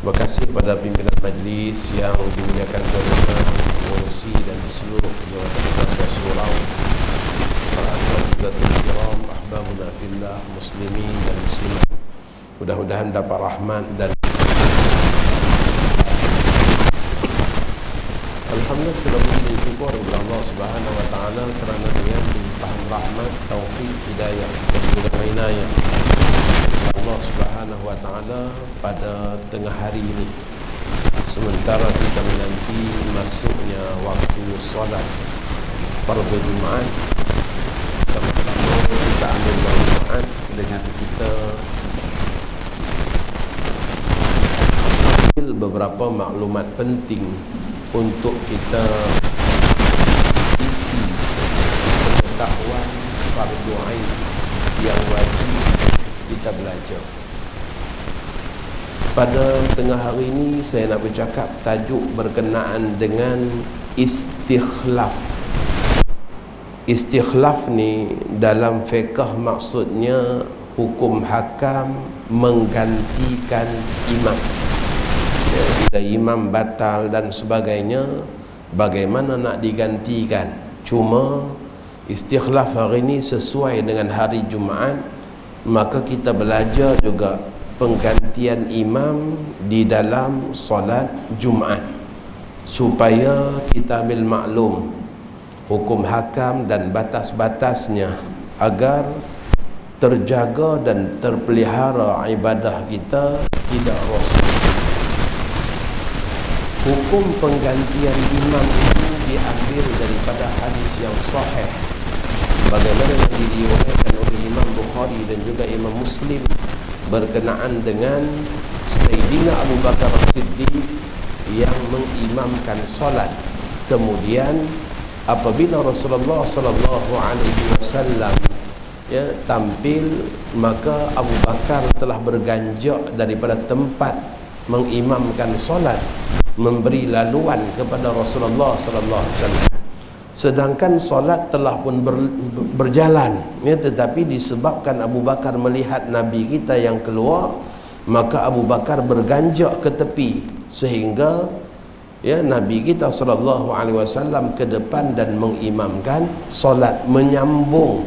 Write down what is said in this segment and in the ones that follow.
Terima kasih kepada pimpinan majlis yang dimuliakan Tuan Pengurusi dan seluruh jawatan kuasa surau, para asatidatul kiram, ahbabuna fillah, muslimin dan muslimat. Mudah-mudahan dapat rahmat dan alhamdulillah sudah puji syukur kepada Allah Subhanahu wa taala kerana Dia melimpahkan rahmat, taufik, hidayah dan juga inayah Allah Subhanahu wa taala pada tengah hari ini, sementara kita menanti masuknya waktu solat fardu Jumaat. Sama-sama kita ambil manfaat dengan kita ambil beberapa maklumat penting untuk kita isi pengetahuan fardu ain yang wajib kita belajar. Pada tengah hari ini saya nak bercakap tajuk berkenaan dengan istikhlaf. Istikhlaf ni dalam fiqh maksudnya hukum hakam menggantikan imam. Bila imam batal dan sebagainya, bagaimana nak digantikan? Cuma istikhlaf hari ini sesuai dengan hari Jumaat, maka kita belajar juga penggantian imam di dalam solat Jumaat, supaya kita ambil maklum hukum hakam dan batas-batasnya, agar terjaga dan terpelihara ibadah kita tidak rosak. Hukum penggantian imam ini diambil daripada hadis yang sahih, bagaimana yang diriwayatkan oleh Imam Bukhari dan juga Imam Muslim berkenaan dengan Sayyidina Abu Bakar As-Siddiq yang mengimamkan solat. Kemudian apabila Rasulullah sallallahu alaihi wasallam tampil, maka Abu Bakar telah berganjak daripada tempat mengimamkan solat, memberi laluan kepada Rasulullah sallallahu alaihi wasallam. Sedangkan solat telah pun berjalan, tetapi disebabkan Abu Bakar melihat Nabi kita yang keluar, maka Abu Bakar berganjak ke tepi, sehingga Nabi kita sallallahu alaihi wasallam ke depan dan mengimamkan solat, menyambung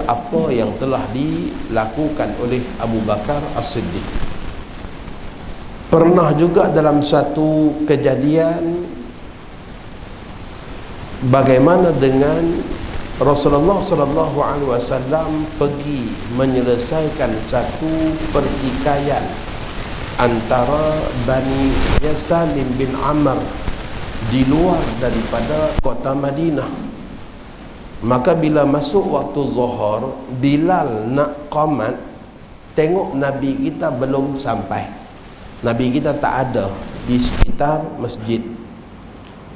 apa yang telah dilakukan oleh Abu Bakar As-Siddiq. Pernah juga dalam satu kejadian, bagaimana dengan Rasulullah sallallahu alaihi wasallam pergi menyelesaikan satu pertikaian antara Bani Salim bin Amr di luar daripada kota Madinah. Maka bila masuk waktu zuhur, Bilal nak qamat, tengok Nabi kita belum sampai. Nabi kita tak ada di sekitar masjid.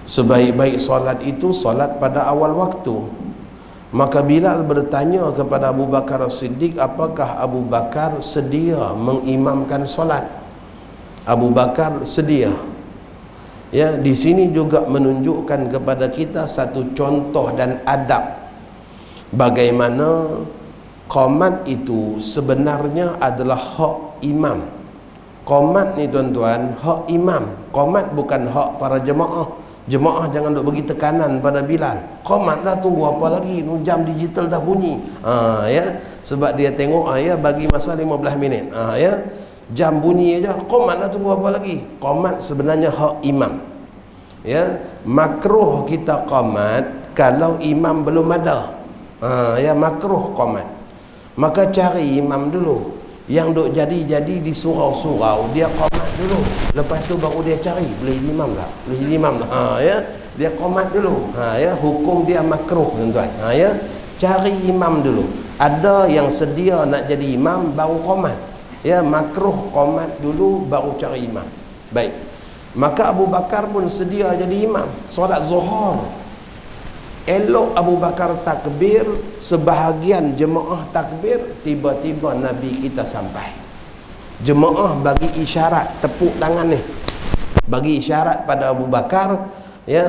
Sebaik-baik solat itu solat pada awal waktu. Maka Bilal bertanya kepada Abu Bakar As-Siddiq, apakah Abu Bakar sedia mengimamkan solat? Abu Bakar sedia. Di sini juga menunjukkan kepada kita satu contoh dan adab bagaimana qamat itu sebenarnya adalah hak imam. Qamat ni tuan-tuan, hak imam. Qamat bukan hak para jemaah. Jemaah jangan duk bagi tekanan pada Bilal. Qamat dah, tunggu apa lagi? Jam digital dah bunyi. Sebab dia tengok bagi masa 15 minit. Jam bunyi aja, qamat dah, tunggu apa lagi? Qamat sebenarnya hak imam. Makruh kita qamat kalau imam belum ada. Makruh qamat. Maka cari imam dulu. Yang duk jadi di surau-surau, dia qamat dulu. Lepas tu baru dia cari boleh imam tak? Boleh imam tak? Dia qamat dulu. Hukum dia makruh tuan-tuan. Cari imam dulu. Ada yang sedia nak jadi imam baru qamat. Makruh qamat dulu baru cari imam. Baik. Maka Abu Bakar pun sedia jadi imam solat zuhur. Elok Abu Bakar takbir, sebahagian jemaah takbir, tiba-tiba Nabi kita sampai. Jemaah bagi isyarat, tepuk tangan ni, bagi isyarat pada Abu Bakar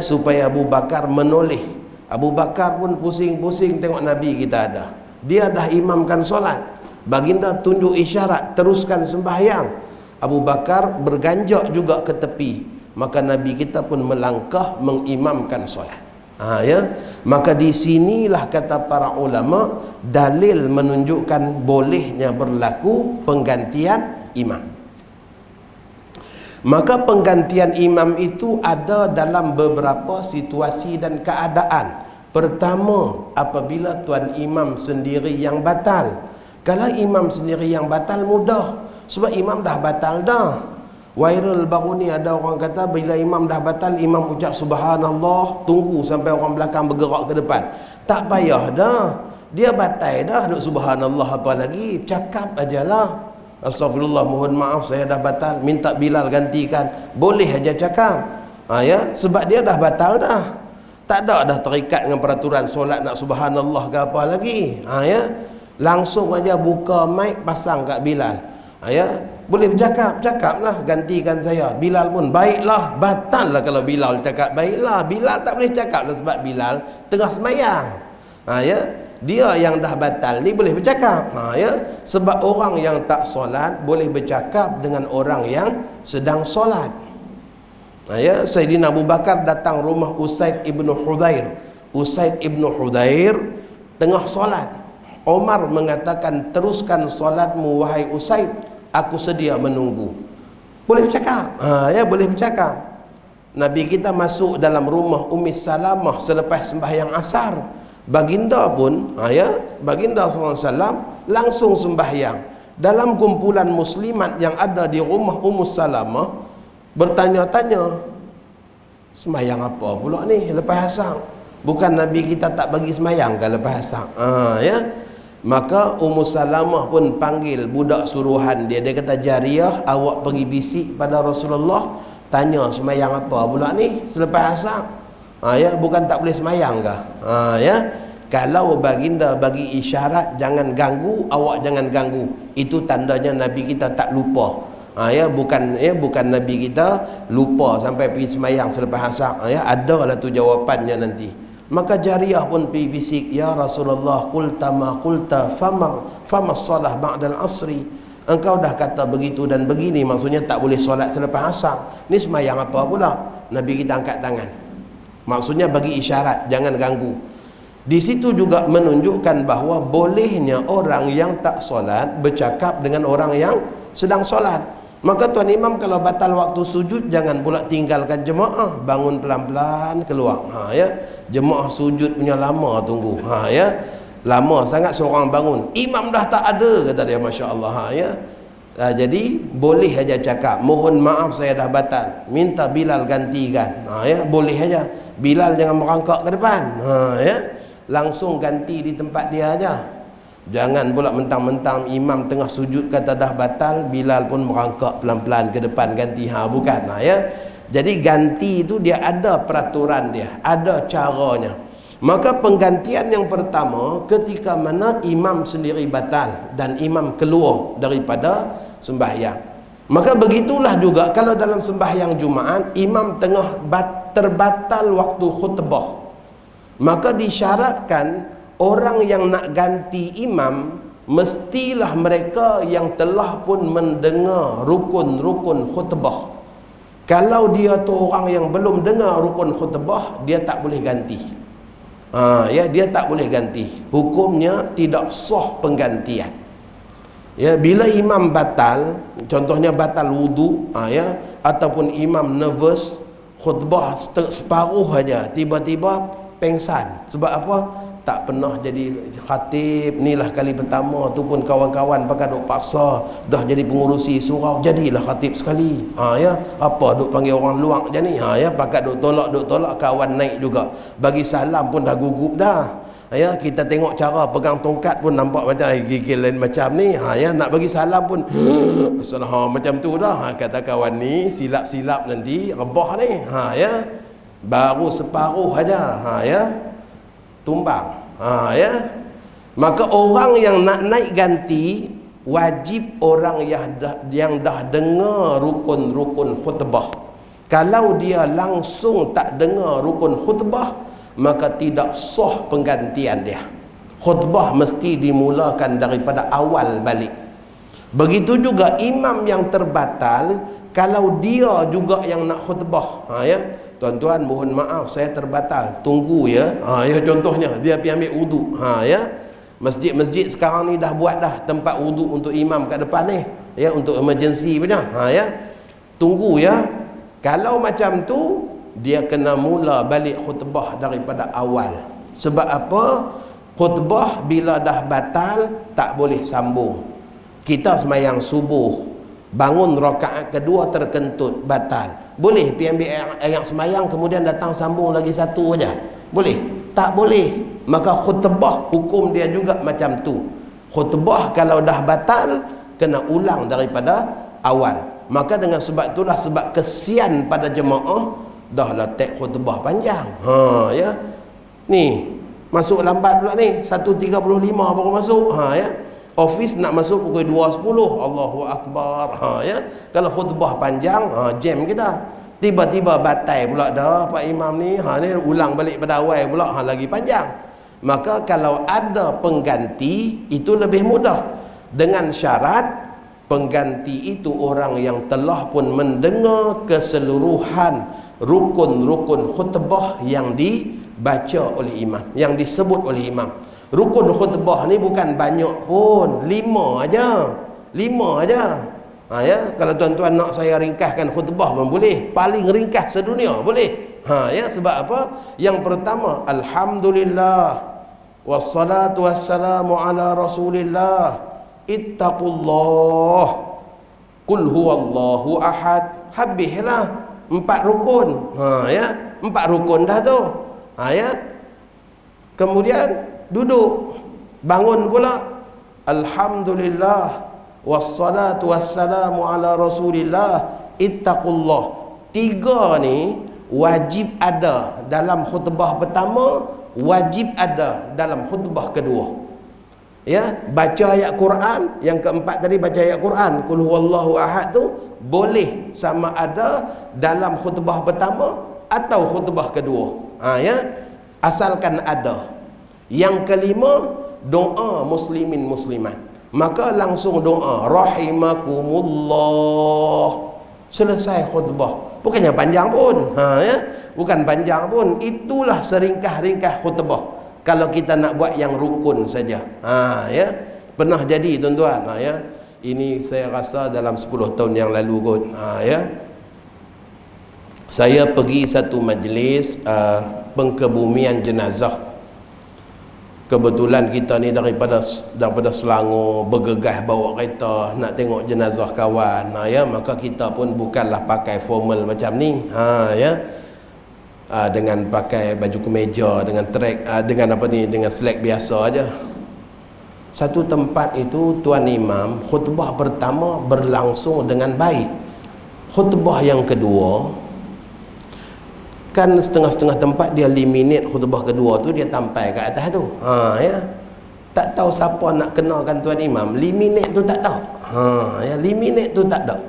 supaya Abu Bakar menoleh. Abu Bakar pun pusing-pusing tengok Nabi kita ada. Dia dah imamkan solat, baginda tunjuk isyarat, teruskan sembahyang. Abu Bakar berganjak juga ke tepi, maka Nabi kita pun melangkah mengimamkan solat. Ya, maka di sinilah kata para ulama dalil menunjukkan bolehnya berlaku penggantian imam. Maka penggantian imam itu ada dalam beberapa situasi dan keadaan. Pertama, apabila tuan imam sendiri yang batal. Kalau imam sendiri yang batal mudah, sebab imam dah batal dah. Viral baru ni ada orang kata bila imam dah batal, imam ucap subhanallah, tunggu sampai orang belakang bergerak ke depan. Tak payah dah, dia batal dah, duk subhanallah apa lagi, cakap ajalah astagfirullah, mohon maaf saya dah batal, minta Bilal gantikan, boleh aja cakap. Ya, sebab dia dah batal dah, tak ada dah terikat dengan peraturan solat nak subhanallah ke apa lagi. Ya, langsung aja buka mic, pasang kat Bilal. Ya, boleh bercakap, cakaplah gantikan saya. Bilal pun baiklah, batal lah kalau Bilal cakap baiklah. Bilal tak boleh cakap lah sebab Bilal tengah semayang. Ya, dia yang dah batal ni boleh bercakap. Ya, sebab orang yang tak solat boleh bercakap dengan orang yang sedang solat. Ya, Sayyidina Abu Bakar datang rumah Usaid ibn Hudhair. Usaid ibn Hudhair tengah solat. Omar mengatakan, teruskan solatmu wahai Usaid, aku sedia menunggu. Boleh bercakap. Ya, boleh bercakap. Nabi kita masuk dalam rumah Ummi Salamah selepas sembahyang asar. Baginda pun, Baginda SAW langsung sembahyang. Dalam kumpulan muslimat yang ada di rumah Ummu Salamah bertanya-tanya, sembahyang apa pula ni lepas asar? Bukan Nabi kita tak bagi sembahyang ke lepas asar? Ya. Maka Ummu Salamah pun panggil budak suruhan dia. Dia kata, Jariyah, awak pergi bisik pada Rasulullah, tanya sembahyang apa pula ni selepas asar. Ya, bukan tak boleh sembahyang ke? Ya, kalau baginda bagi isyarat jangan ganggu, awak jangan ganggu, itu tandanya Nabi kita tak lupa. Ya, bukan Nabi kita lupa sampai pergi sembahyang selepas asar. Ya, adalah tu jawapannya nanti. Maka Jariyah pun pergi bisik, ya Rasulullah, qulta ma qulta fama salah ba'dal asri. Engkau dah kata begitu dan begini, maksudnya tak boleh solat selepas asar. Ni sembahyang apa pula? Nabi kita angkat tangan, maksudnya bagi isyarat jangan ganggu. Di situ juga menunjukkan bahawa bolehnya orang yang tak solat bercakap dengan orang yang sedang solat. Maka tuan imam kalau batal waktu sujud, jangan pula tinggalkan jemaah, bangun pelan-pelan keluar. Ya, jemaah sujud punya lama tunggu. Ya, lama sangat seorang bangun, imam dah tak ada, kata dia, masya-Allah. Ya, jadi boleh aja cakap, mohon maaf saya dah batal, minta Bilal gantikan. Ya, boleh aja. Bilal jangan merangkak ke depan. Ya, langsung ganti di tempat dia aja. Jangan pula mentang-mentang imam tengah sujud kata dah batal, Bilal pun merangkak pelan-pelan ke depan ganti. Bukan. Ya, jadi ganti itu dia ada peraturan dia, ada caranya. Maka penggantian yang pertama ketika mana imam sendiri batal dan imam keluar daripada sembahyang. Maka begitulah juga kalau dalam sembahyang Jumaat imam tengah terbatal waktu khutbah, maka disyaratkan orang yang nak ganti imam mestilah mereka yang telah pun mendengar rukun-rukun khutbah. Kalau dia tu orang yang belum dengar rukun khutbah, dia tak boleh ganti. Ya, dia tak boleh ganti. Hukumnya tidak sah penggantian. Ya, bila imam batal, contohnya batal wudu, ya, ataupun imam nervous, khutbah separuh aja, tiba-tiba pengsan. Sebab apa? Tak pernah jadi khatib, inilah kali pertama tu pun kawan-kawan pakai duk paksa dah jadi pengurusi surau, jadilah khatib sekali. Ya, apa duk panggil orang luar je ni. Ya, pakai duk tolak kawan naik juga, bagi salam pun dah gugup dah. Ya, kita tengok cara pegang tongkat pun nampak macam gigil lain macam ni. Ya, nak bagi salam pun macam tu dah. Kata kawan ni silap-silap nanti rebah ni. Ya, baru separuh aja. Ya, tumbang. Ya, maka orang yang nak naik ganti wajib orang yang dah dengar rukun-rukun khutbah. Kalau dia langsung tak dengar rukun khutbah, maka tidak sah penggantian dia. Khutbah mesti dimulakan daripada awal balik. Begitu juga imam yang terbatal, kalau dia juga yang nak khutbah, ya, tuan-tuan mohon maaf saya terbatal, tunggu ya. Ya contohnya dia pergi ambil wudu. Ya. Masjid-masjid sekarang ni dah buat dah tempat wudu untuk imam kat depan ni, ya, untuk emergency punya. Ya. Tunggu ya. Kalau macam tu dia kena mula balik khutbah daripada awal. Sebab apa? Khutbah bila dah batal tak boleh sambung. Kita semayang subuh, bangun rakaat kedua terkentut, batal. Boleh pergi ambil ayat semayang kemudian datang sambung lagi satu aja? Boleh? Tak boleh. Maka khutbah hukum dia juga macam tu. Khutbah kalau dah batal kena ulang daripada awal. Maka dengan sebab itulah, sebab kesian pada jemaah, dah lah tek khutbah panjang. Ya. Ni masuk lambat pula ni, 1.35 baru masuk. Ya. Office nak masuk pukul 2.10. Allahu Akbar. Ya. Kalau khutbah panjang, jam kita. Tiba-tiba batai pula dah Pak Imam ni. Ni ulang balik pada awal pula, lagi panjang. Maka kalau ada pengganti itu lebih mudah, dengan syarat pengganti itu orang yang telah pun mendengar keseluruhan rukun-rukun khutbah yang dibaca oleh imam, yang disebut oleh imam. Rukun khutbah ni bukan banyak pun, 5 aja. 5 aja. Ya, kalau tuan-tuan nak saya ringkaskan khutbah pun boleh, paling ringkas sedunia boleh. Ya, sebab apa? Yang pertama, alhamdulillah wassalatu wassalamu ala rasulillah, ittaqullah, qul huwallahu ahad. Habislah 4 rukun. Ya, 4 rukun dah tu. Ya. Kemudian duduk, bangun pula, alhamdulillah wassalatu wassalamu ala rasulillah, ittaqullah. 3 ni wajib ada dalam khutbah pertama, wajib ada dalam khutbah kedua. Ya, baca ayat Quran, yang keempat tadi baca ayat Quran, qul huwallahu ahad tu boleh sama ada dalam khutbah pertama atau khutbah kedua. Ya, asalkan ada. Yang kelima, doa muslimin muslimat. Maka langsung doa rahimakumullah, selesai khutbah. Bukannya panjang pun. Ya, bukan panjang pun. Itulah seringkah-ringkah khutbah kalau kita nak buat yang rukun saja. Ya, pernah jadi tuan-tuan. Ya, ini saya rasa dalam 10 tahun yang lalu kot. Ya, saya pergi satu majlis pengkebumian jenazah. Kebetulan kita ni daripada Selangor bergegas bawa kereta nak tengok jenazah kawan. Ya, maka kita pun bukanlah pakai formal macam ni. Ya, dengan pakai baju kemeja, dengan track, dengan apa ni, dengan slack biasa aja. Satu tempat itu tuan imam khutbah pertama berlangsung dengan baik. Khutbah yang kedua, kan setengah-setengah tempat dia 5 minit khutbah kedua tu dia tampai kat atas tu. Ya. Tak tahu siapa nak kenalkan tuan imam, 5 minit tu tak ada. Ya, 5 minit tu tak ada.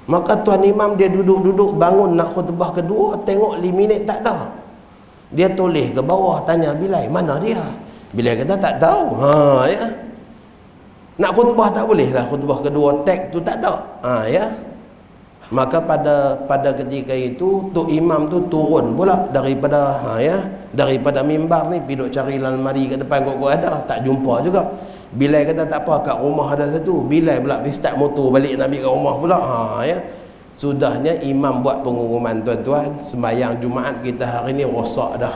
Maka tuan imam dia duduk-duduk bangun nak khutbah kedua, tengok 5 minit tak ada. Dia toleh ke bawah tanya Bilal, mana dia? Bilal kata tak tahu. Ya. Nak khutbah tak boleh lah, khutbah kedua tag tu tak ada. Ya. Maka pada ketika itu tok imam tu turun pula daripada daripada mimbar ni, pergi duk cari lemari kat depan kok ada, tak jumpa juga. Bilal kata tak apa, kat rumah ada satu. Bilal pula pergi start motor balik nak ambil kat rumah pula. Ya. Sudahnya imam buat pengumuman, tuan-tuan, sembahyang Jumaat kita hari ni rosak dah.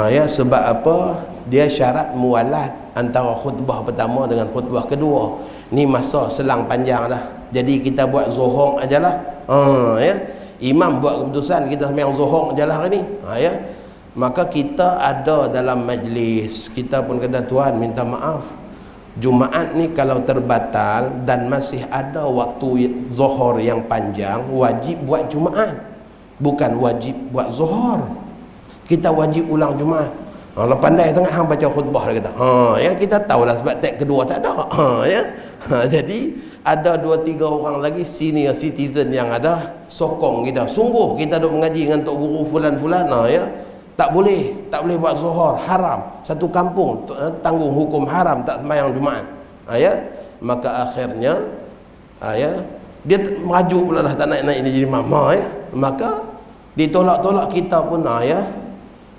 Ya, sebab apa? Dia syarat mualat antara khutbah pertama dengan khutbah kedua. Ni masa selang panjang dah. Jadi kita buat zuhur ajalah. Ya. Imam buat keputusan kita sembahyang zuhur ajalah hari ni. Ya. Maka kita ada dalam majlis, kita pun kata tuan minta maaf, Jumaat ni kalau terbatal dan masih ada waktu zuhur yang panjang, wajib buat Jumaat, bukan wajib buat zuhur. Kita wajib ulang Jumaat. Kalau pandai sangat hang baca khutbah dia kata. Ya, kita tahulah sebab tag kedua tak ada. Ya. Jadi ada 2-3 orang lagi senior citizen yang ada sokong kita. Sungguh kita duk mengaji dengan tok guru fulan-fulan. Ya. Tak boleh buat zuhur, haram. Satu kampung tanggung hukum haram tak sembahyang Jumaat. Ya. maka akhirnya ya dia merajuk pula dah, tak naik-naik dia jadi imam, ya. Maka ditolak-tolak kita pun, ya.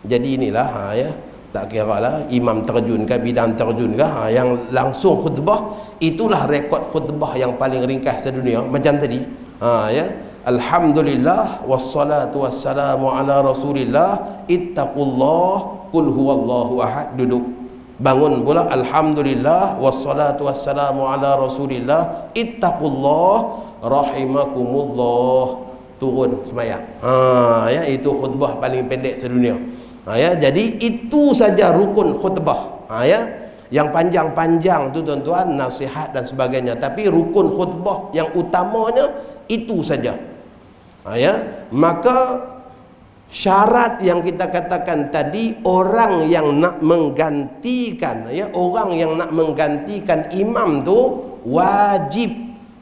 Jadi inilah, ya, tak kira lah imam terjun ke bidang terjun ke, yang langsung khutbah, itulah rekod khutbah yang paling ringkas sedunia macam tadi, ya. Alhamdulillah wassalatu wassalamu ala rasulillah ittaqullah qul huwallahu ahad, duduk. Bangun pula alhamdulillah wassalatu wassalamu ala rasulillah ittaqullah rahimakumullah, turun sembahyang. Ya, itu khutbah paling pendek sedunia. Ya, jadi itu saja rukun khutbah. Ya, yang panjang-panjang tu tuan-tuan nasihat dan sebagainya, tapi rukun khutbah yang utamanya itu saja. Ya, maka syarat yang kita katakan tadi, orang yang nak menggantikan, ya, orang yang nak menggantikan imam tu wajib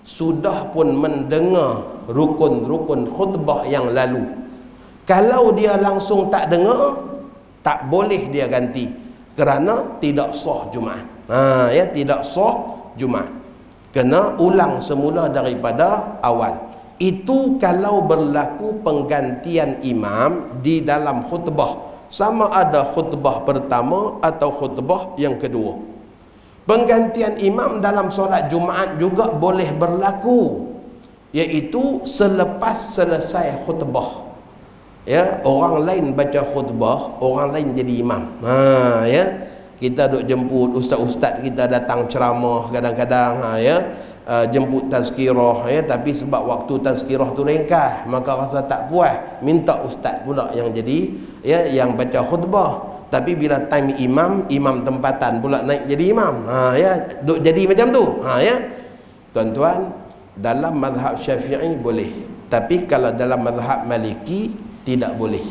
sudah pun mendengar rukun-rukun khutbah yang lalu. Kalau dia langsung tak dengar, tak boleh dia ganti, kerana tidak sah Jumaat. Ya, tidak sah Jumaat, kena ulang semula daripada awal. Itu kalau berlaku penggantian imam di dalam khutbah, sama ada khutbah pertama atau khutbah yang kedua. Penggantian imam dalam solat Jumaat juga boleh berlaku, iaitu selepas selesai khutbah. Ya, orang lain baca khutbah, orang lain jadi imam. Ya, kita duk jemput ustaz-ustaz kita datang ceramah kadang-kadang, ya, jemput tazkirah, ya, tapi sebab waktu tazkirah tu ringkas, maka rasa tak puas, minta ustaz pula yang jadi, ya, yang baca khutbah. Tapi bila time imam tempatan pula naik jadi imam, ya, duk jadi macam tu, ya. Tuan-tuan, dalam mazhab Syafi'i boleh, tapi kalau dalam mazhab Maliki tidak boleh.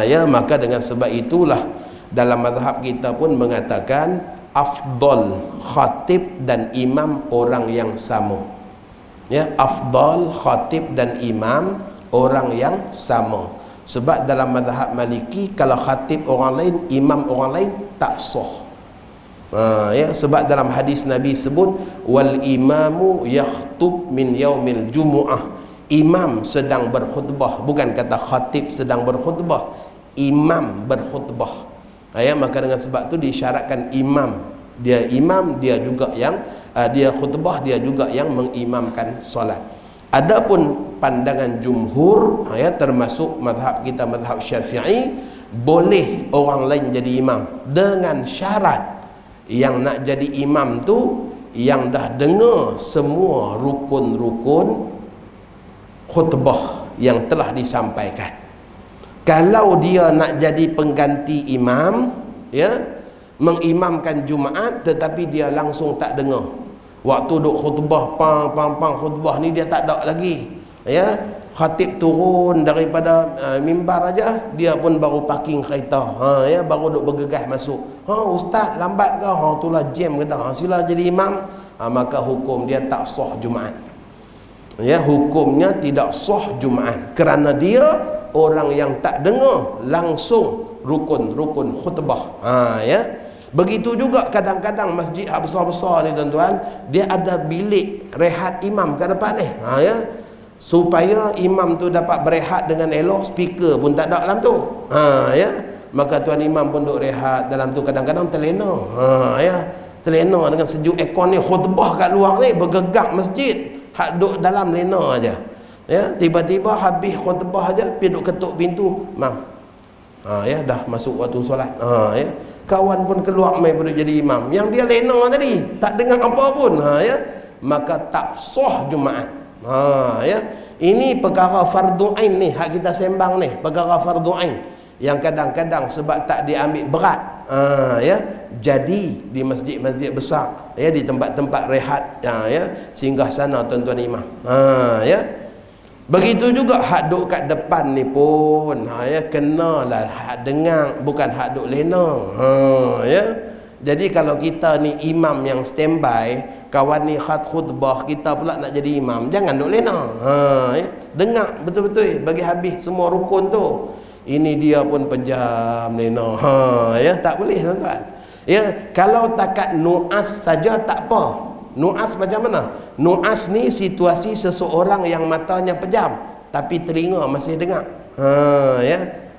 Ya, maka dengan sebab itulah dalam mazhab kita pun mengatakan afdal khatib dan imam orang yang sama. Ya, afdal khatib dan imam orang yang sama. Sebab dalam mazhab Maliki, kalau khatib orang lain, imam orang lain, tak sah. Ya, sebab dalam hadis Nabi sebut wal imamu yakhtub min yaumil jumu'ah, imam sedang berkhutbah, bukan kata khatib sedang berkhutbah, imam berkhutbah. Ya, maka dengan sebab tu disyaratkan imam dia juga yang dia khutbah, dia juga yang mengimamkan solat. Adapun pandangan jumhur, ya, termasuk mazhab kita mazhab Syafi'i, boleh orang lain jadi imam dengan syarat yang nak jadi imam tu yang dah dengar semua rukun-rukun khutbah yang telah disampaikan. Kalau dia nak jadi pengganti imam, ya, mengimamkan Jumaat, tetapi dia langsung tak dengar, waktu duk khutbah pang khutbah ni dia tak ada lagi, ya, khatib turun daripada mimbar aja, dia pun baru parking kereta, ya, baru duk bergegas masuk, ustaz lambat ke, itulah jam kata, sila jadi imam, maka hukum dia tak sah Jumaat. Ya, hukumnya tidak sah Jumaat, kerana dia orang yang tak dengar langsung rukun-rukun khutbah. Ya, begitu juga kadang-kadang masjid besar-besar ni tuan-tuan, dia ada bilik rehat imam kat depan ni, ya, supaya imam tu dapat berehat dengan elok, speaker pun tak ada dalam tu, ya, maka tuan imam pun duk rehat dalam tu, kadang-kadang terlena, ya, terlena dengan sejuk aircon ni, khutbah kat luar ni bergegak masjid, hak duk dalam lena aja, ya, tiba-tiba habis khutbah aja pergi duk ketuk pintu, mam, ya, dah masuk waktu solat, ya, kawan pun keluar mai pada jadi imam, yang dia lena tadi tak dengar apa pun, ya, maka tak sah Jumaat. Ya, ini perkara fardu ain ni, hak kita sembang ni, perkara fardu ain yang kadang-kadang sebab tak diambil berat, ya, jadi di masjid-masjid besar, ya, di tempat-tempat rehat, ya, singgah sana tuan-tuan imam, ya. Begitu juga hak duk kat depan ni pun, ya, kenalah hak dengar, bukan hak duk lena, ya. Jadi kalau kita ni imam yang standby, kawan ni khutbah, kita pula nak jadi imam, jangan duk lena, ya, dengar betul-betul bagi habis semua rukun tu. Ini dia pun pejam lena, ya, tak boleh tuan-tuan. Ya, kalau takat nuas saja tak apa, Nu'as macam mana? Nu'as ni situasi seseorang yang matanya pejam tapi telinga masih dengar. Ya.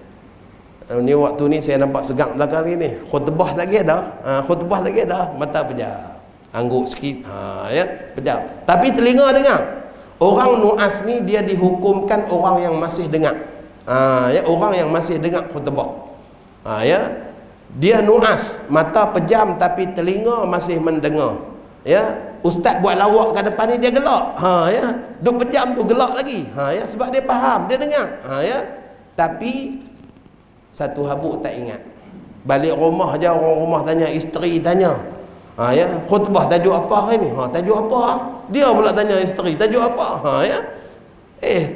Ni waktu ni saya nampak segak belakang ni. Khutbah lagi dah. Khutbah lagi dah, mata pejam. Angguk sikit. Ya, pejam. Tapi telinga dengar. Orang nu'as ni dia dihukumkan orang yang masih dengar. Ya, orang yang masih dengar khutbah. Ya. Dia nu'as, mata pejam tapi telinga masih mendengar. Ya, ustaz buat lawak kat depan ni dia gelak. Ya, duk pejam tu gelak lagi. Ya, sebab dia faham, dia dengar. Ya. Tapi satu habuk tak ingat. Balik rumah je orang rumah tanya, isteri tanya. Ya, khutbah tajuk apa hari ni? Tajuk apa? Dia pula tanya isteri, tajuk apa? Ya.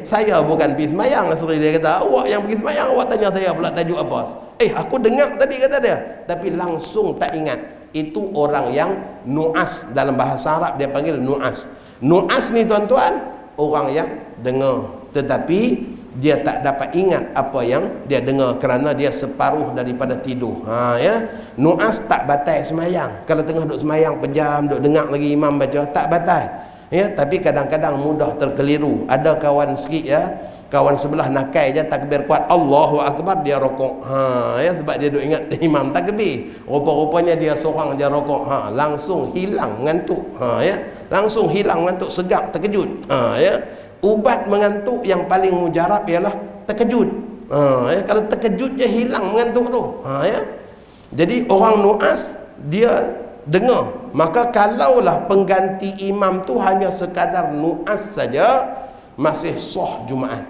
Saya bukan pergi semayang. Isteri dia kata, awak yang pergi semayang, awak tanya saya pula tajuk apa? Aku dengar tadi, kata dia. Tapi langsung tak ingat. Itu orang yang nu'as. Dalam bahasa Arab dia panggil nu'as. Nu'as ni tuan-tuan, orang yang dengar tetapi dia tak dapat ingat apa yang dia dengar kerana dia separuh daripada tidur. Ya. Nu'as tak batal semayang. Kalau tengah duk semayang pejam, duk dengar lagi imam baca, tak batal. Ya, tapi kadang-kadang mudah terkeliru. Ada kawan sikit ya, kawan sebelah nakai je takbir kuat Allahu Akbar, dia rokok. Ya, sebab dia duk ingat imam takbir. Rupa-rupanya dia seorang je rokok. Langsung hilang ngantuk. Ya, langsung hilang ngantuk, segak, terkejut. Ya. Ubat mengantuk yang paling mujarab ialah terkejut. Ya, kalau terkejut je hilang mengantuk tu. Ya. Jadi orang nu'as dia dengar. Maka kalaulah pengganti imam tu hanya sekadar nu'as saja, masih sah Jumaat.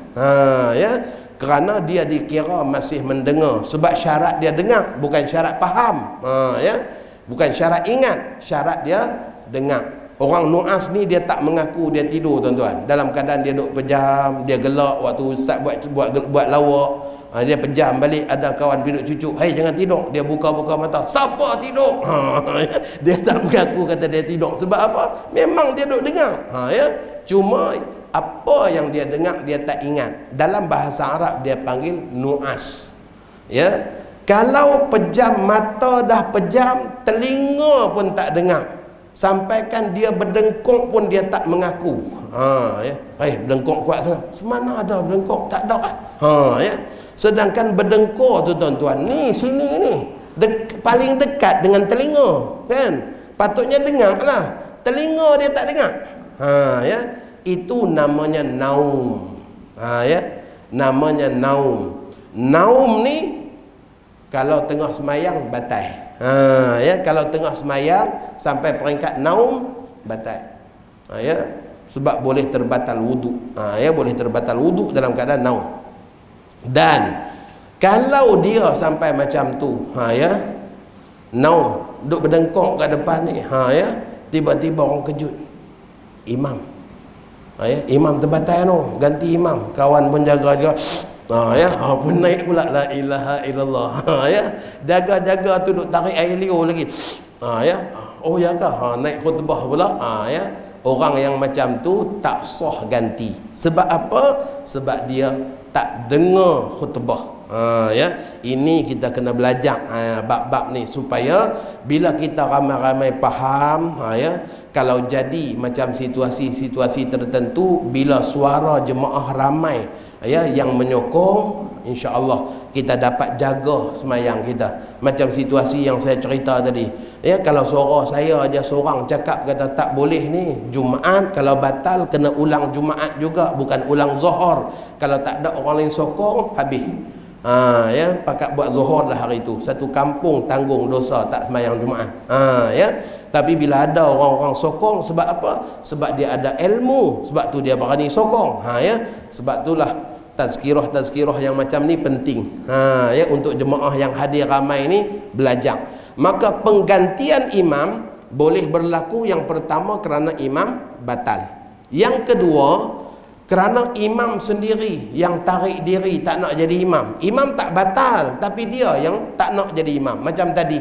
Ya, kerana dia dikira masih mendengar. Sebab syarat dia dengar, bukan syarat faham. Ya, bukan syarat ingat, syarat dia dengar. Orang nu'as ni dia tak mengaku dia tidur tuan-tuan. Dalam keadaan dia duduk pejam, dia gelak waktu ustaz buat lawak. Dia pejam balik, ada kawan duduk cucuk, "Hai, jangan tidur." Dia buka-buka mata, "Siapa tidur?" Dia tak mengaku kata dia tidur. Sebab apa? Memang dia duduk dengar. Ya. Cuma apa yang dia dengar dia tak ingat. Dalam bahasa Arab dia panggil nu'as. Ya. Kalau pejam, mata dah pejam, telinga pun tak dengar. Sampaikan dia berdengkok pun dia tak mengaku. Ya. Berdengkok kuat sana. Semana ada berdengkok? Tak ada. Ya. Sedangkan berdengkok tu tuan-tuan, ni sini ni paling dekat dengan telinga, kan? Patutnya dengar lah. Telinga dia tak dengar. Ya. Itu namanya naum. Ya. Namanya naum. Naum ni kalau tengah semayang batal. Ya, kalau tengah semayang sampai peringkat naum batal. Ya, sebab boleh terbatal wuduk. Ya, boleh terbatal wuduk dalam keadaan naum. Dan kalau dia sampai macam tu, ya, naum, duduk berdengkok kat depan ni, ya, tiba-tiba orang kejut, imam. Ya, imam terbatal tu, ganti imam. Kawan pun jaga-jaga. Ya, pun naik pula la ilaha illallah. Ya, jaga-jaga tu duk tarik air liur lagi. Ya, oh ya ke? Naik khutbah pula. Ya, orang yang macam tu tak sah ganti. Sebab apa? Sebab dia tak dengar khutbah. Ya, ini kita kena belajar bab-bab ni supaya bila kita ramai-ramai faham. Ya, kalau jadi macam situasi-situasi tertentu, bila suara jemaah ramai, ya, yang menyokong, insya-Allah kita dapat jaga semayang kita. Macam situasi yang saya cerita tadi. Ya, kalau suara saya aja seorang cakap kata tak boleh ni, Jumaat kalau batal kena ulang Jumaat juga, bukan ulang Zuhur. Kalau tak ada orang lain sokong, habis. Ya, pakat buat zuhur lah hari itu. Satu kampung tanggung dosa tak semayang Jumaat. Ya. Tapi bila ada orang-orang sokong, sebab apa? Sebab dia ada ilmu, sebab tu dia berani sokong. Ya. Sebab itulah tazkirah yang macam ni penting. Ya, untuk jemaah yang hadir ramai ni belajar. Maka penggantian imam boleh berlaku yang pertama kerana imam batal. Yang kedua, kerana imam sendiri yang tarik diri tak nak jadi imam. Imam tak batal, tapi dia yang tak nak jadi imam. Macam tadi,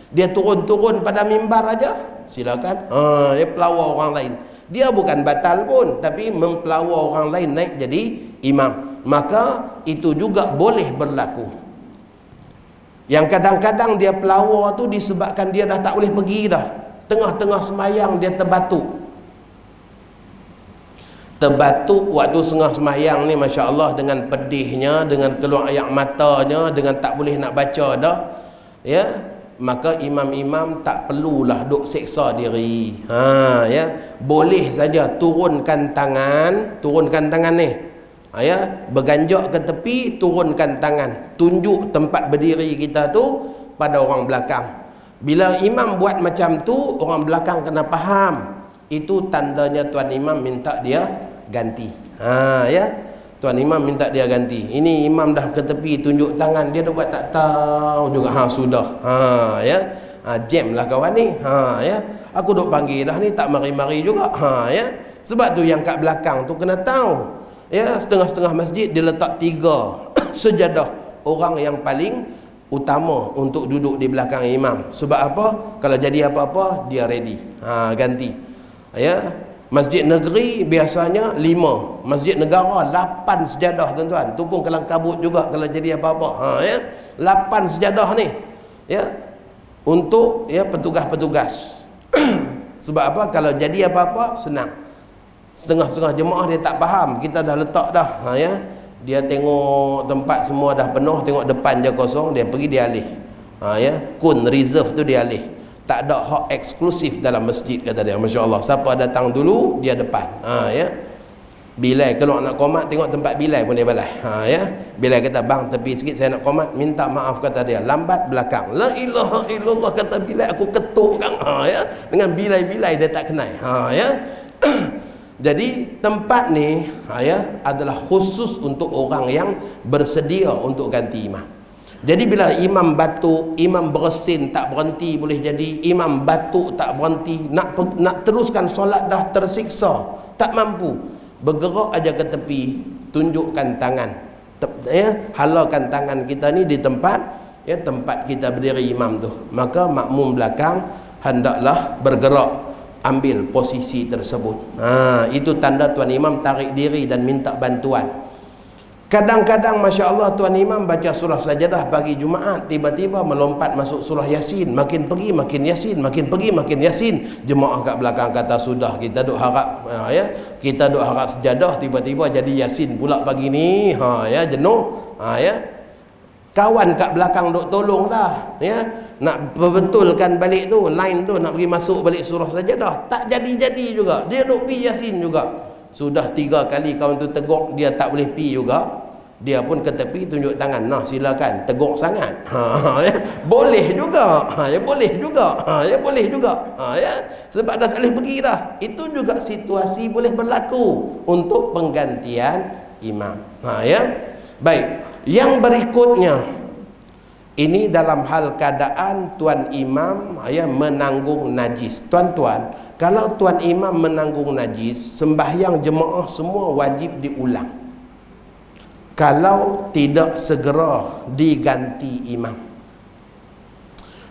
dia turun-turun pada mimbar aja, silakan. Dia pelawar orang lain. Dia bukan batal pun, tapi mempelawar orang lain naik jadi imam. Maka itu juga boleh berlaku. Yang kadang-kadang dia pelawar tu disebabkan dia dah tak boleh pergi dah. tengah-tengah semayang dia terbatuk. Terbatuk waktu setengah semayang ni, Masya Allah, dengan pedihnya, dengan keluar air matanya, dengan tak boleh nak baca dah, ya, maka imam-imam tak perlulah duk seksa diri. Ya, boleh saja turunkan tangan ni, ya, berganjak ke tepi, turunkan tangan, tunjuk tempat berdiri kita tu pada orang belakang. Bila imam buat macam tu, orang belakang kena faham, itu tandanya tuan imam minta dia ganti. Ya, tuan imam minta dia ganti. Ini imam dah ke tepi tunjuk tangan, dia dah buat tak tahu juga. Sudah. Ya, jam lah kawan ni. Ya, aku duk panggil dah ni tak mari-mari juga. Ya, sebab tu yang kat belakang tu kena tahu. Ya, setengah-setengah masjid dia letak 3 sejadah orang yang paling utama untuk duduk di belakang imam. Sebab apa? Kalau jadi apa-apa dia ready. Ganti. Ya, masjid negeri biasanya 5, masjid negara 8 sejadah tuan-tuan. Tu pun kelang kabut juga kalau jadi apa-apa. Ya, 8 sejadah ni, ya, untuk, ya, petugas-petugas. Sebab apa? Kalau jadi apa-apa senang. Setengah-setengah jemaah dia tak faham, kita dah letak dah. Ya, dia tengok tempat semua dah penuh, tengok depan je kosong, dia pergi dia alih. Ya, kun reserve tu dia alih. Tak ada hak eksklusif dalam masjid, kata dia. Masya Allah, siapa datang dulu dia depan. Ya, Bilal keluar nak qomat, tengok tempat Bilal pun dia balas. Ya, Bilal kata, bang tepi sikit saya nak qomat, minta maaf, kata dia, lambat belakang. La ilaha illallah, kata Bilal, aku ketuk kan. Ya, dengan Bilal dia tak kenal. Ya. Jadi tempat ni, ya, adalah khusus untuk orang yang bersedia untuk ganti imam. Jadi bila imam batuk, imam bersin tak berhenti, boleh jadi imam batuk tak berhenti, nak teruskan solat dah tersiksa, tak mampu, bergerak aja ke tepi, tunjukkan tangan, ya, halakan tangan kita ni di tempat, ya, tempat kita berdiri imam tu. Maka makmum belakang hendaklah bergerak, ambil posisi tersebut. Itu tanda tuan imam tarik diri dan minta bantuan. Kadang-kadang Masya Allah tuan imam baca surah sajadah pagi Jumaat, tiba-tiba melompat masuk surah Yasin, makin pergi makin Yasin, makin pergi makin Yasin. Jemaah kat belakang kata, sudah, kita duk harap, ya, kita duk harap sejadah, tiba-tiba jadi Yasin pula pagi ni. Ya, jenuh. Ya, kawan kat belakang duk tolong dah, ya, nak perbetulkan balik tu, line tu, nak pergi masuk balik surah sajadah, tak jadi-jadi juga, dia duk pi Yasin juga. Sudah 3 kali kawan tu tegur, dia tak boleh pi juga, dia pun ke tepi tunjuk tangan, nah silakan, tegur sangat. Ya, boleh juga. Ya, boleh juga. Ya, boleh juga. Ya, sebab dah tak boleh pergi dah. Itu juga situasi boleh berlaku untuk penggantian imam. Ya, baik. Yang berikutnya, ini dalam hal keadaan tuan imam, ya, menanggung najis. Tuan-tuan, kalau tuan imam menanggung najis, sembahyang jemaah semua wajib diulang kalau tidak segera diganti imam.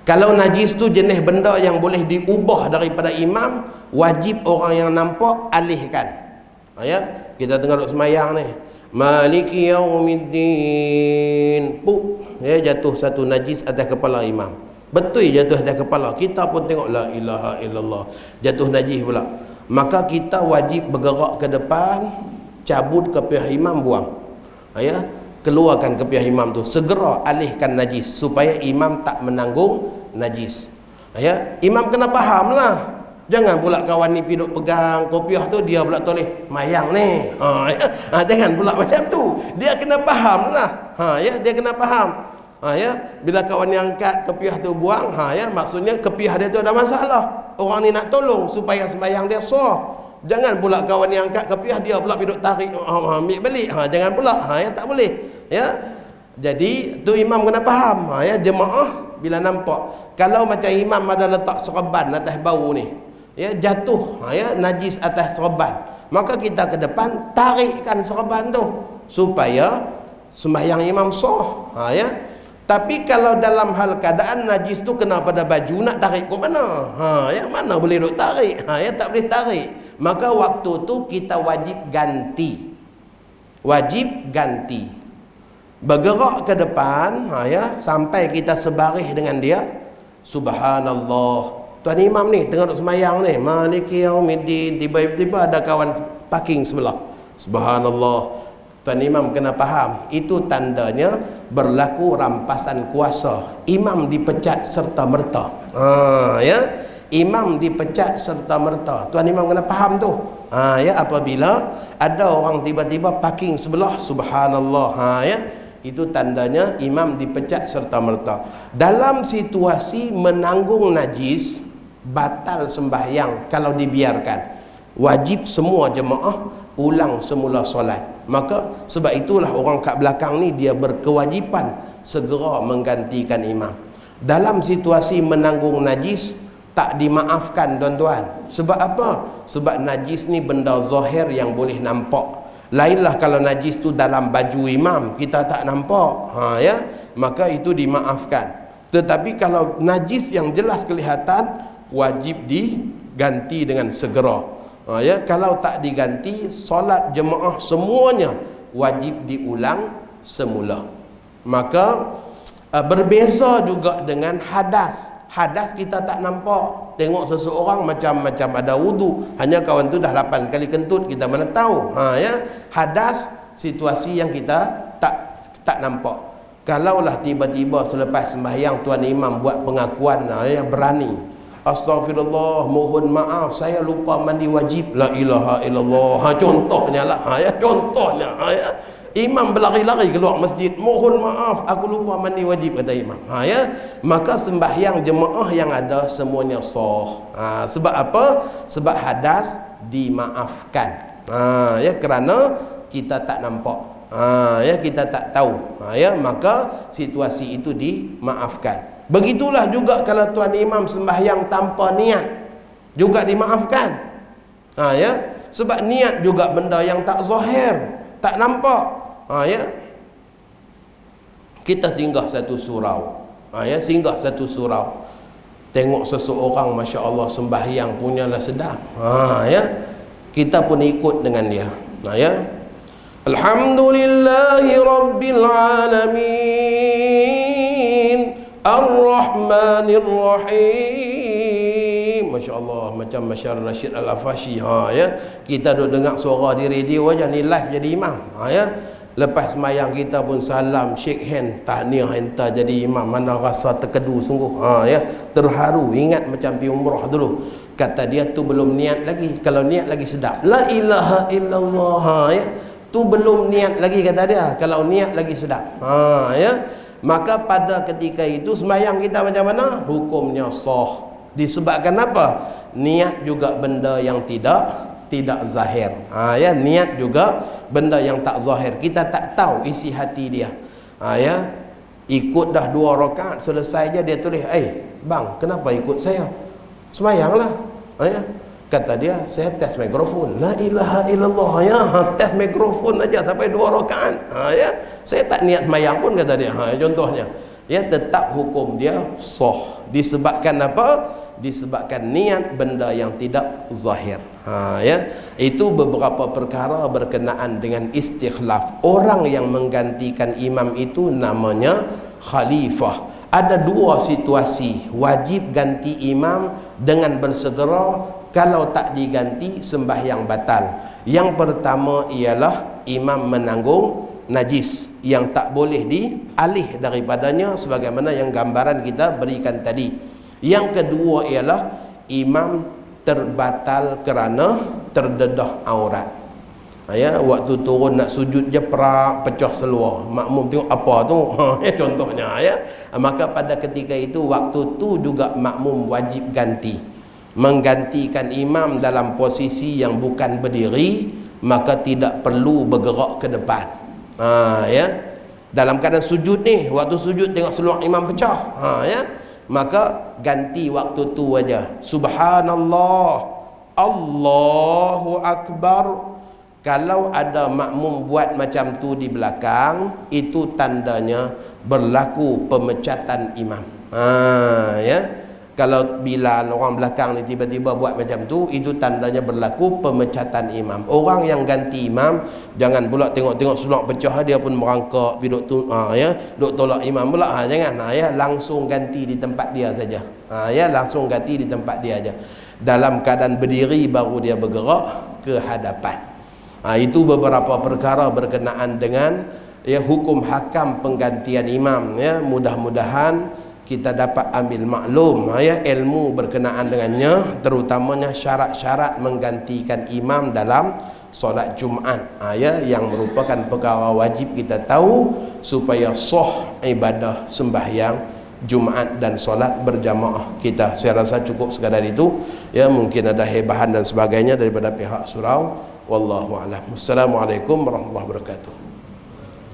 Kalau najis tu jenis benda yang boleh diubah daripada imam, wajib orang yang nampak alihkan. Ya, kita tengah duk semayang ni, Maliki yaumiddin, ya, jatuh satu najis atas kepala imam. Betul jatuh atas kepala, kita pun tengok, la ilaha illallah, jatuh najis pula. Maka kita wajib bergerak ke depan, cabut kepiah imam, buang. Ya, keluarkan kepiah imam tu, segera alihkan najis supaya imam tak menanggung najis. Ya, imam kena faham lah. Jangan pula kawan ni piduk pegang kopiah tu, dia pula toleh mayang ni. Ya, jangan pula macam tu. Dia kena faham lah. Ya, dia kena faham. Ya, bila kawan ni angkat kopiah tu buang, ya, maksudnya kopiah dia tu ada masalah. Orang ni nak tolong supaya sembahyang dia sah. Jangan pula kawan yang angkat kepiah, dia pula duduk tarik, ambil balik. Jangan pula. Ya, tak boleh. Ya, jadi tu imam kena faham. Ya, jemaah bila nampak, kalau macam imam ada letak serban atas bau ni, ya, jatuh, ya, najis atas serban, maka kita ke depan tarikkan serban tu supaya sembahyang imam sah. Ya, tapi kalau dalam hal keadaan najis tu kena pada baju, nak tarik ke mana? Ya, mana boleh duk tarik? Ya, tak boleh tarik. Maka waktu tu kita wajib ganti. Wajib ganti. Bergerak ke depan, ya, sampai kita sebaris dengan dia. Subhanallah, Tuan imam ni tengah duk semayang ni, Maliki yaumiddin, tiba-tiba ada kawan parking sebelah. Subhanallah. Tuan imam kena faham, itu tandanya berlaku rampasan kuasa. Imam dipecat serta merta. Ya. Imam dipecat serta merta. Tuan imam kena faham tu. Ya, apabila ada orang tiba-tiba parking sebelah, subhanallah, ya, itu tandanya imam dipecat serta merta. Dalam situasi menanggung najis, batal sembahyang kalau dibiarkan. Wajib semua jemaah ulang semula solat. Maka sebab itulah orang kat belakang ni dia berkewajipan segera menggantikan imam. Dalam situasi menanggung najis tak dimaafkan tuan-tuan. Sebab apa? Sebab najis ni benda zahir yang boleh nampak. Lainlah kalau najis tu dalam baju imam, kita tak nampak, ya, maka itu dimaafkan. Tetapi kalau najis yang jelas kelihatan, wajib diganti dengan segera. Ya, kalau tak diganti, solat jemaah semuanya wajib diulang semula. Maka berbeza juga dengan hadas. Hadas kita tak nampak. Tengok seseorang macam ada wudu, hanya kawan tu dah 8 kali kentut, kita mana tahu. Ya, hadas situasi yang kita tak nampak. Kalaulah tiba-tiba selepas sembahyang tuan imam buat pengakuan, ya, berani, astagfirullah, mohon maaf saya lupa mandi wajib, la ilaha illallah, contohnya lah, ya, contohnya, ya, imam berlari-lari keluar masjid, mohon maaf aku lupa mandi wajib, kata imam, ya, maka sembahyang jemaah yang ada semuanya sah. Sebab apa? Sebab hadas dimaafkan, ya, kerana kita tak nampak, ya, kita tak tahu, ya, maka situasi itu dimaafkan. Begitulah juga kalau tuan imam sembahyang tanpa niat, juga dimaafkan. Ya, sebab niat juga benda yang tak zahir, tak nampak. Ya, kita singgah satu surau, ya, singgah satu surau, tengok seseorang masya Allah sembahyang punyalah sedap, ya, kita pun ikut dengan dia. Ya, alhamdulillahi rabbil alamin, Ar-Rahmanir Rahim. Masya Allah, macam Masyar Rashid Al-Afashi, ya. Kita duk dengar suara di radio aja, ni live jadi imam, ya. Lepas semayang kita pun salam, shake hand, tahniah hantar jadi imam. Mana rasa terkedu sungguh, ya, terharu, ingat macam pergi umrah dulu. Kata dia tu belum niat lagi, kalau niat lagi sedap, la ilaha illallah, ya. Tu belum niat lagi, kata dia, kalau niat lagi sedap, ya. Maka pada ketika itu sembahyang kita macam mana? Hukumnya sah. Disebabkan apa? Niat juga benda yang tidak zahir. Ya, niat juga benda yang tak zahir. Kita tak tahu isi hati dia. Ya, ikut dah 2 rakaat selesai je dia tulis, bang, kenapa ikut saya? Sembahyanglah. Ya. Kata dia, saya tes mikrofon. La ilaha illallah, ya, tes mikrofon aja sampai 2 rakaat. Ya, saya tak niat sembahyang pun, kata dia. Contohnya, ya, tetap hukum dia sah. Disebabkan apa? Disebabkan niat benda yang tidak zahir. Ya, itu beberapa perkara berkenaan dengan istikhlaf. Orang yang menggantikan imam itu namanya khalifah. Ada 2 situasi wajib ganti imam dengan bersegera. Kalau tak diganti, sembahyang batal. Yang pertama ialah imam menanggung najis yang tak boleh dialih daripadanya, sebagaimana yang gambaran kita berikan tadi. Yang kedua ialah imam terbatal kerana terdedah aurat. Ya, waktu turun nak sujud je perak, pecah seluar, makmum tengok apa tu, contohnya, ya. Maka pada ketika itu, waktu tu juga makmum wajib ganti, menggantikan imam dalam posisi yang bukan berdiri, maka tidak perlu bergerak ke depan. Ya, dalam keadaan sujud ni, waktu sujud tengok seluar imam pecah, ya, maka ganti waktu tu aja. Subhanallah, Allahu Akbar. Kalau ada makmum buat macam tu di belakang, itu tandanya berlaku pemecatan imam. Ya, Kalau Bilal orang belakang ni tiba-tiba buat macam tu, itu tandanya berlaku pemecatan imam. Orang yang ganti imam jangan pula tengok-tengok sulak pecah dia pun merangkak pi duk duk tolak imam pula. Jangan. Langsung ganti di tempat dia saja. Langsung ganti di tempat dia aja. Dalam keadaan berdiri baru dia bergerak ke hadapan. Itu beberapa perkara berkenaan dengan hukum hakam penggantian imam. Mudah-mudahan kita dapat ambil maklum ilmu berkenaan dengannya, terutamanya syarat-syarat menggantikan imam dalam solat Jumaat, yang merupakan perkara wajib kita tahu supaya sah ibadah sembahyang Jumaat dan solat berjamaah kita. Saya rasa cukup sekadar itu. Mungkin ada hebahan dan sebagainya daripada pihak surau. Wallahu a'lam. Assalamualaikum warahmatullahi wabarakatuh.